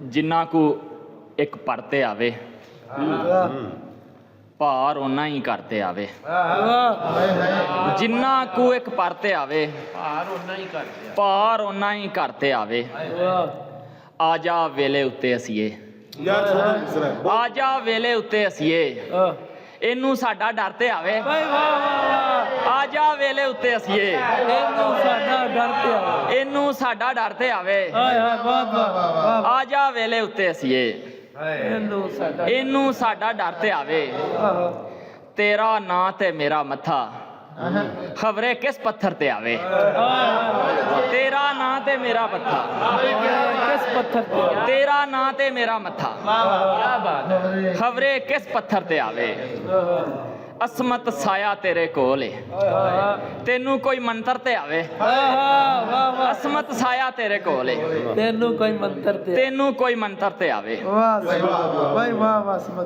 ਜਿੰਨਾ ਕੁ ਇੱਕ ਪਰਤੇ ਆਵੇ ਭਾਰ ਓਨਾ ਹੀ ਕਰਤੇ ਆਵੇ। ਜਿੰਨਾ ਕੁ ਇੱਕ ਪਰਤੇ ਆਵੇ ਭਾਰ ਓਨਾ ਹੀ ਕਰਤੇ ਆਵੇ। ਆ ਜਾ ਵੇਲੇ ਉੱਤੇ ਅਸੀਏ, ਆ ਜਾ ਵੇਲੇ ਉੱਤੇ ਅਸੀਏ, ਇਹਨੂੰ ਸਾਡਾ ਡਰ ਤੇ ਆਵੇ। ਆ ਜਾ ਵੇਲੇ ਉੱਤੇ ਅਸੀਏ, ਇਹਨੂੰ ਸਾਡਾ ਡਰ ਤੇ ਆਵੇ, ਇਹਨੂੰ ਸਾਡਾ ਡਰ ਤੇ ਆਵੇ। ਆ ਜਾ ਵੇਲੇ ਉੱਤੇ ਅਸੀਏ, ਇਹਨੂੰ ਸਾਡਾ ਡਰ ਤੇ ਆਵੇ। ਤੇਰਾ ਨਾਂ ਤੇ ਮੇਰਾ ਮੱਥਾ ਖਬਰੇ ਕਿਸ ਪੱਥਰ ਤੇ ਆਵੇ। ਤੇਰਾ ਨਾਂ ਤੇ ਮੇਰਾ ਮੱਥਾ ਕਿਸ ਪੱਥਰ ਤੇ, ਤੇਰਾ ਨਾਂ ਤੇ ਮੇਰਾ ਮੱਥਾ ਖਬਰੇ ਕਿਸ ਪੱਥਰ ਤੇ ਆਵੇ। ਅਸਮਤ ਸਾਇਆ ਤੇਰੇ ਕੋਲ ਏ, ਤੈਨੂੰ ਕੋਈ ਮੰਤਰ ਤੇ ਆਵੇ। ਅਸਮਤ ਸਾਇਆ ਤੇਰੇ ਕੋਲ ਏ, ਤੈਨੂੰ ਕੋਈ ਮੰਤਰ ਤੇ, ਤੈਨੂੰ ਕੋਈ ਮੰਤਰ ਤੇ ਆਵੇ। ਵਾਹ ਵਾਹ ਵਾਹ ਵਾਹ, ਸਮਝ